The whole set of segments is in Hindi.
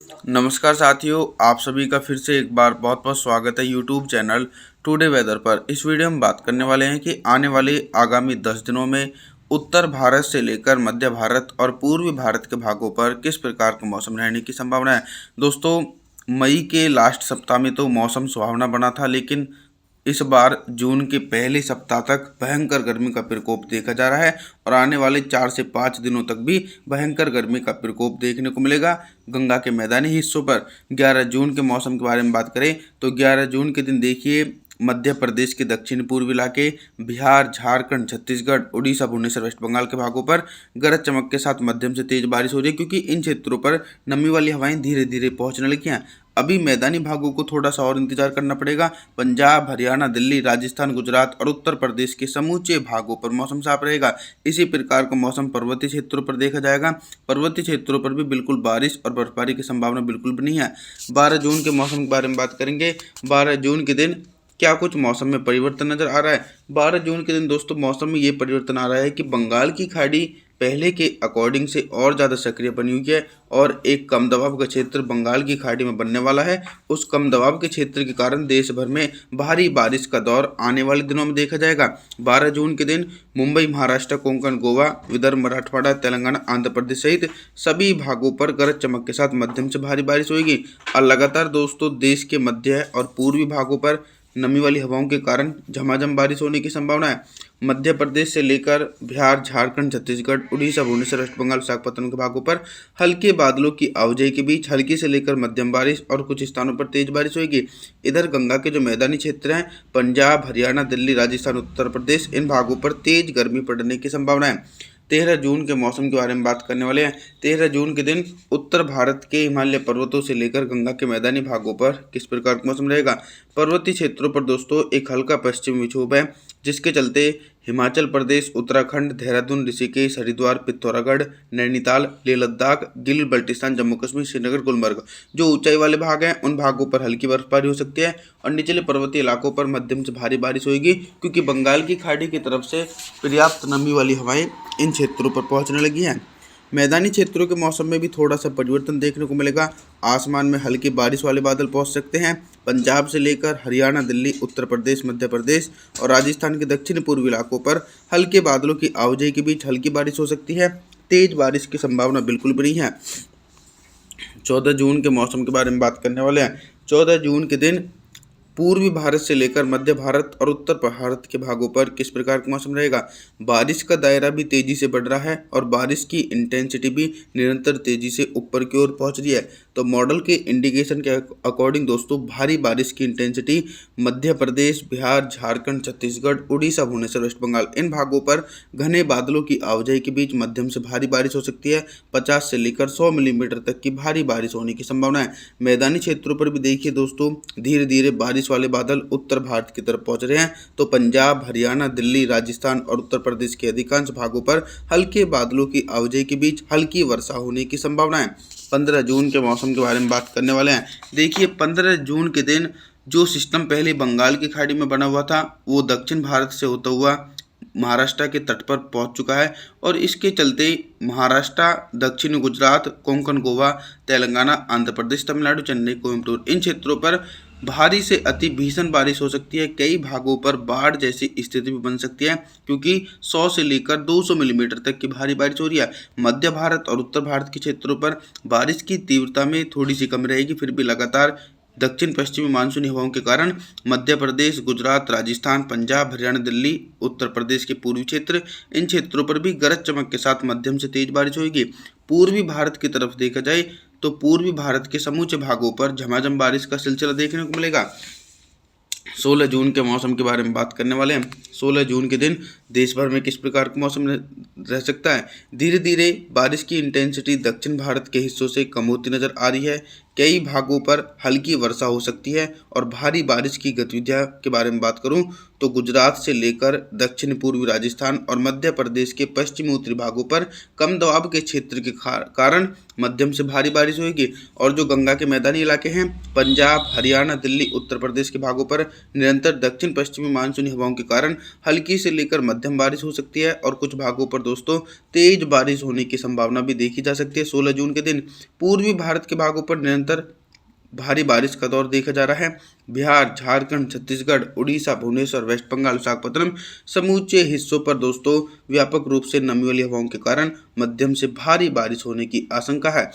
नमस्कार साथियों, आप सभी का फिर से एक बार बहुत बहुत स्वागत है यूट्यूब चैनल टुडे वेदर पर। इस वीडियो में बात करने वाले हैं कि आने वाले आगामी 10 दिनों में उत्तर भारत से लेकर मध्य भारत और पूर्वी भारत के भागों पर किस प्रकार का मौसम रहने की संभावना है। दोस्तों, मई के लास्ट सप्ताह में तो मौसम सुहावना बना था, लेकिन इस बार जून के पहले सप्ताह तक भयंकर गर्मी का प्रकोप देखा जा रहा है और आने वाले 4 से 5 दिनों तक भी भयंकर गर्मी का प्रकोप देखने को मिलेगा गंगा के मैदानी हिस्सों पर। 11 जून के मौसम के बारे में बात करें तो 11 जून के दिन देखिए, मध्य प्रदेश के दक्षिण पूर्वी इलाके, बिहार, झारखंड, छत्तीसगढ़, उड़ीसा, भुवनेश्वर, वेस्ट बंगाल के भागों पर गरज चमक के साथ मध्यम से तेज बारिश हो रही है, क्योंकि इन क्षेत्रों पर नमी वाली हवाएं धीरे धीरे पहुंचने लगी हैं। अभी मैदानी भागों को थोड़ा सा और इंतजार करना पड़ेगा। पंजाब, हरियाणा, दिल्ली, राजस्थान, गुजरात और उत्तर प्रदेश के समूचे भागों पर मौसम साफ रहेगा। इसी प्रकार का मौसम पर्वतीय क्षेत्रों पर देखा जाएगा। पर्वतीय क्षेत्रों पर भी बिल्कुल बारिश और बर्फबारी की संभावना बिल्कुल भी नहीं है। 12 जून के मौसम के बारे में बात करेंगे। 12 जून के दिन क्या कुछ मौसम में परिवर्तन नजर आ रहा है। 12 जून के दिन दोस्तों मौसम में ये परिवर्तन आ रहा है कि बंगाल की खाड़ी पहले के अकॉर्डिंग से और ज़्यादा सक्रिय बनी हुई है और एक कम दबाव का क्षेत्र बंगाल की खाड़ी में बनने वाला है। उस कम दबाव के क्षेत्र के कारण देश भर में भारी बारिश का दौर आने वाले दिनों में देखा जाएगा। 12 जून के दिन मुंबई, महाराष्ट्र, कोंकण, गोवा, विदर्भ, मराठवाड़ा, तेलंगाना, आंध्र प्रदेश सहित सभी भागों पर गरज चमक के साथ मध्यम से भारी बारिश होगी। और लगातार दोस्तों देश के मध्य और पूर्वी भागों पर नमी वाली हवाओं के कारण झमाझम बारिश होने की संभावना है। मध्य प्रदेश से लेकर बिहार, झारखंड, छत्तीसगढ़, उड़ीसा, भुवनेश्वर, वेस्ट बंगाल, विशाखापत्तनम के भागों पर हल्के बादलों की आवाजाही के बीच हल्की से लेकर मध्यम बारिश और कुछ स्थानों पर तेज बारिश होगी। इधर गंगा के जो मैदानी क्षेत्र हैं, पंजाब, हरियाणा, दिल्ली, राजस्थान, उत्तर प्रदेश, इन भागों पर तेज गर्मी पड़ने की संभावना है। 13 जून के मौसम के बारे में बात करने वाले हैं। 13 जून के दिन उत्तर भारत के हिमालय पर्वतों से लेकर गंगा के मैदानी भागों पर किस प्रकार का मौसम रहेगा। पर्वतीय क्षेत्रों पर दोस्तों एक हल्का पश्चिमी विक्षोभ है, जिसके चलते हिमाचल प्रदेश, उत्तराखंड, देहरादून, ऋषिकेश, हरिद्वार, पिथौरागढ़, नैनीताल, लेह लद्दाख, गिल बल्टिस्तान, जम्मू कश्मीर, श्रीनगर, गुलमर्ग जो ऊंचाई वाले भाग हैं उन भागों पर हल्की बर्फबारी हो सकती है और निचले पर्वतीय इलाकों पर मध्यम से भारी बारिश होगी, क्योंकि बंगाल की खाड़ी की तरफ से पर्याप्त नमी वाली हवाएं इन क्षेत्रों पर पहुंचने लगी हैं। मैदानी क्षेत्रों के मौसम में भी थोड़ा सा परिवर्तन देखने को मिलेगा। आसमान में हल्की बारिश वाले बादल पहुंच सकते हैं। पंजाब से लेकर हरियाणा, दिल्ली, उत्तर प्रदेश, मध्य प्रदेश और राजस्थान के दक्षिण पूर्वी इलाकों पर हल्के बादलों की आवाजाही के बीच हल्की बारिश हो सकती है। तेज बारिश की संभावना बिल्कुल भी नहीं है। 14 जून के मौसम के बारे में बात करने वाले हैं। 14 जून के दिन पूर्वी भारत से लेकर मध्य भारत और उत्तर भारत के भागों पर किस प्रकार का मौसम रहेगा। बारिश का दायरा भी तेजी से बढ़ रहा है और बारिश की इंटेंसिटी भी निरंतर तेजी से ऊपर की ओर पहुंच रही है। तो मॉडल के इंडिकेशन के अकॉर्डिंग दोस्तों भारी बारिश की इंटेंसिटी मध्य प्रदेश, बिहार, झारखंड, छत्तीसगढ़, उड़ीसा, भुवनेश्वर, वेस्ट बंगाल इन भागों पर घने बादलों की आवाजाही के बीच मध्यम से भारी बारिश हो सकती है। 50 से लेकर 100 मिलीमीटर तक की भारी बारिश होने की संभावना है। मैदानी क्षेत्रों पर भी देखिए दोस्तों धीरे धीरे बारिश वाले बादल उत्तर भारत की तरफ पहुंच रहे हैं। तो पंजाब, हरियाणा, दिल्ली, राजस्थान और उत्तर प्रदेश के अधिकांश भागों पर हल्के बादलों की आवाजाही के बीच हल्की वर्षा होने की संभावना है। 15 जून के मौसम के बारे में बात करने वाले हैं। देखिए 15 जून के दिन जो सिस्टम पहले बंगाल की खाड़ी में बना हुआ था वो दक्षिण भारत से होता हुआ महाराष्ट्र के तट पर पहुंच चुका है और इसके चलते महाराष्ट्र, दक्षिणी गुजरात, कोंकण, गोवा, तेलंगाना, आंध्र प्रदेश, तमिलनाडु, चेन्नई, कोयम्बटूर इन क्षेत्रों पर भारी से अति भीषण बारिश हो सकती है। कई भागों पर बाढ़ जैसी स्थिति भी बन सकती है, क्योंकि 100 से लेकर 200 मिलीमीटर तक की भारी बारिश हो रही है। मध्य भारत और उत्तर भारत के क्षेत्रों पर बारिश की तीव्रता में थोड़ी सी कम रहेगी, फिर भी लगातार दक्षिण पश्चिमी मानसूनी हवाओं के कारण मध्य प्रदेश, गुजरात, राजस्थान, पंजाब, हरियाणा, दिल्ली, उत्तर प्रदेश के पूर्वी क्षेत्र इन क्षेत्रों पर भी गरज चमक के साथ मध्यम से तेज बारिश होगी। पूर्वी भारत की तरफ देखा जाए तो पूर्वी भारत के समूचे भागों पर झमाझम बारिश का सिलसिला देखने को मिलेगा। 16 जून के मौसम के बारे में बात करने वाले हैं। 16 जून के दिन देश भर में किस प्रकार का मौसम रह सकता है। धीरे धीरे बारिश की इंटेंसिटी दक्षिण भारत के हिस्सों से कम होती नजर आ रही है। कई भागों पर हल्की वर्षा हो सकती है। और भारी बारिश की गतिविधियां के बारे में बात करूं तो गुजरात से लेकर दक्षिण पूर्वी राजस्थान और मध्य प्रदेश के पश्चिमी उत्तरी भागों पर कम दबाव के क्षेत्र के कारण मध्यम से भारी बारिश होगी। और जो गंगा के मैदानी इलाके हैं, पंजाब, हरियाणा, दिल्ली, उत्तर प्रदेश के भागों पर निरंतर दक्षिण पश्चिमी मानसूनी हवाओं के कारण हल्की से लेकर मध्यम बारिश हो सकती है। और कुछ भागों पर दोस्तों तेज बारिश होने की संभावना भी देखी जा सकती है। 16 जून के दिन पूर्वी भारत के भागों पर निरंतर भारी बारिश का दौर देखा जा रहा है। बिहार, झारखंड, छत्तीसगढ़, उड़ीसा, भुवनेश्वर, वेस्ट बंगाल, विशाखापत्तनम समूचे हिस्सों पर दोस्तों व्यापक रूप से नमी वाली हवाओं के कारण मध्यम से भारी बारिश होने की आशंका है।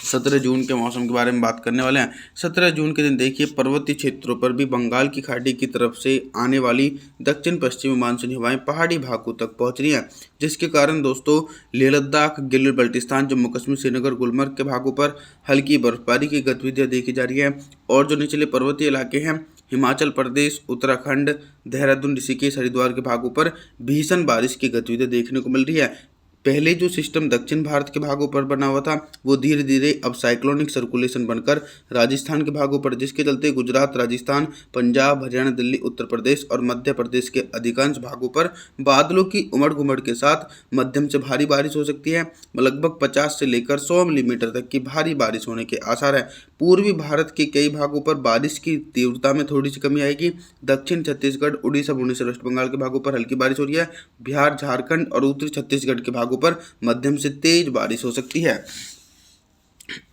17 जून के मौसम के बारे में बात करने वाले हैं। 17 जून के दिन देखिए पर्वतीय क्षेत्रों पर भी बंगाल की खाड़ी की तरफ से आने वाली दक्षिण पश्चिमी मानसूनी हवाएं पहाड़ी भागों तक पहुंच रही हैं, जिसके कारण दोस्तों लेह लद्दाख, गिलगित बल्टिस्तान, जम्मू कश्मीर, श्रीनगर, गुलमर्ग के भागों पर हल्की बर्फबारी की गतिविधियां देखी जा रही है। और जो निचले पर्वतीय इलाके हैं, हिमाचल प्रदेश, उत्तराखंड, देहरादून, ऋषिकेश, हरिद्वार के भागों पर भीषण बारिश की गतिविधियां देखने को मिल रही है। पहले जो सिस्टम दक्षिण भारत के भागों पर बना हुआ था वो धीरे धीरे अब साइक्लोनिक सर्कुलेशन बनकर राजस्थान के भागों पर, जिसके चलते गुजरात, राजस्थान, पंजाब, हरियाणा, दिल्ली, उत्तर प्रदेश और मध्य प्रदेश के अधिकांश भागों पर बादलों की उमड़ घुमड़ के साथ मध्यम से भारी बारिश हो सकती है। लगभग 50 से लेकर 100 मिलीमीटर तक की भारी बारिश होने के आसार है। पूर्वी भारत के कई भागों पर बारिश की तीव्रता में थोड़ी सी कमी आएगी। दक्षिण छत्तीसगढ़, उड़ीसा, भुवनेश्वर, वेस्ट बंगाल के भागों पर हल्की बारिश हो रही है। बिहार, झारखंड और उत्तरी छत्तीसगढ़ के भागों पर मध्यम से तेज बारिश हो सकती है।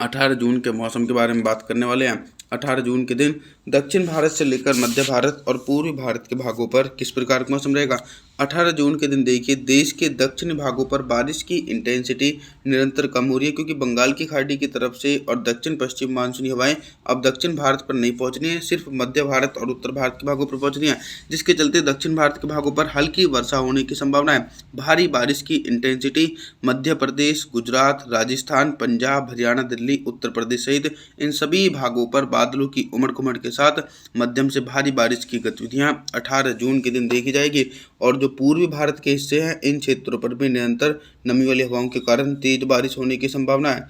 18 जून के मौसम के बारे में बात करने वाले हैं। 18 जून के दिन दक्षिण भारत से लेकर मध्य भारत और पूर्वी भारत के भागों पर किस प्रकार का मौसम रहेगा। 18 जून के दिन देखिए देश के दक्षिणी भागों पर बारिश की इंटेंसिटी निरंतर कम हो रही है, क्योंकि बंगाल की खाड़ी की तरफ से और दक्षिण पश्चिम मानसूनी हवाएं अब दक्षिण भारत पर नहीं पहुंचनी है, सिर्फ मध्य भारत और उत्तर भारत के भागों पर पहुंचनी है, जिसके चलते दक्षिण भारत के भागों पर हल्की वर्षा होने की संभावना है। भारी बारिश की इंटेंसिटी मध्य प्रदेश, गुजरात, राजस्थान, पंजाब, हरियाणा, दिल्ली, उत्तर प्रदेश सहित इन सभी भागों पर बादलों की उमड़ घुमड़ के साथ मध्यम से भारी बारिश की गतिविधियां 18 जून के दिन देखी जाएगी। और जो पूर्वी भारत के हिस्से हैं, इन क्षेत्रों पर भी निरंतर नमी वाली हवाओं के कारण तेज बारिश होने की संभावना है।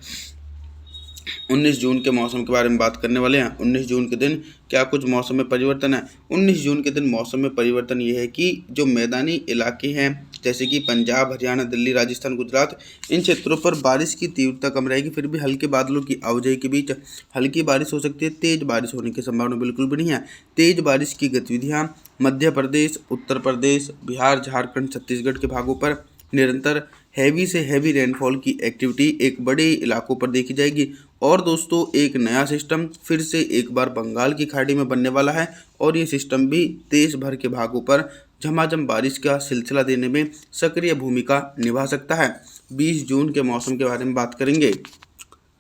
19 जून के मौसम के बारे में बात करने वाले हैं। 19 जून के दिन क्या कुछ मौसम में परिवर्तन है। 19 जून के दिन मौसम में परिवर्तन ये है कि जो मैदानी इलाके हैं जैसे कि पंजाब, हरियाणा, दिल्ली, राजस्थान, गुजरात, इन क्षेत्रों पर बारिश की तीव्रता कम रहेगी, फिर भी हल्के बादलों की आवाजाही के बीच हल्की बारिश हो सकती है। तेज बारिश होने की संभावना बिल्कुल भी नहीं है। तेज बारिश की गतिविधियां मध्य प्रदेश, उत्तर प्रदेश, बिहार, झारखंड, छत्तीसगढ़ के भागों पर निरंतर हैवी से हैवी रेनफॉल की एक्टिविटी एक बड़े इलाकों पर देखी जाएगी। और दोस्तों एक नया सिस्टम फिर से एक बार बंगाल की खाड़ी में बनने वाला है और ये सिस्टम भी देश भर के भागों पर झमाझम बारिश का सिलसिला देने में सक्रिय भूमिका निभा सकता है। 20 जून के मौसम के बारे में बात करेंगे।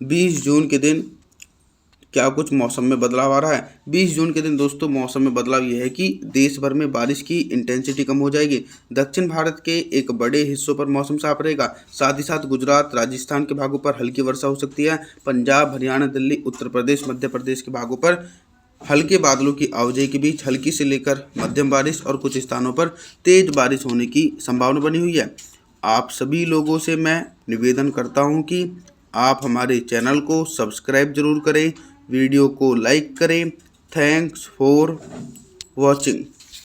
20 जून के दिन क्या कुछ मौसम में बदलाव आ रहा है। 20 जून के दिन दोस्तों मौसम में बदलाव यह है कि देश भर में बारिश की इंटेंसिटी कम हो जाएगी। दक्षिण भारत के एक बड़े हिस्सों पर मौसम साफ रहेगा। साथ ही साथ गुजरात, राजस्थान के भागों पर हल्की वर्षा हो सकती है। पंजाब, हरियाणा, दिल्ली, उत्तर प्रदेश, मध्य प्रदेश के भागों पर हल्के बादलों की आवाजाही के बीच हल्की से लेकर मध्यम बारिश और कुछ स्थानों पर तेज बारिश होने की संभावना बनी हुई है। आप सभी लोगों से मैं निवेदन करता हूं कि आप हमारे चैनल को सब्सक्राइब जरूर करें, वीडियो को लाइक करें। Thanks for watching.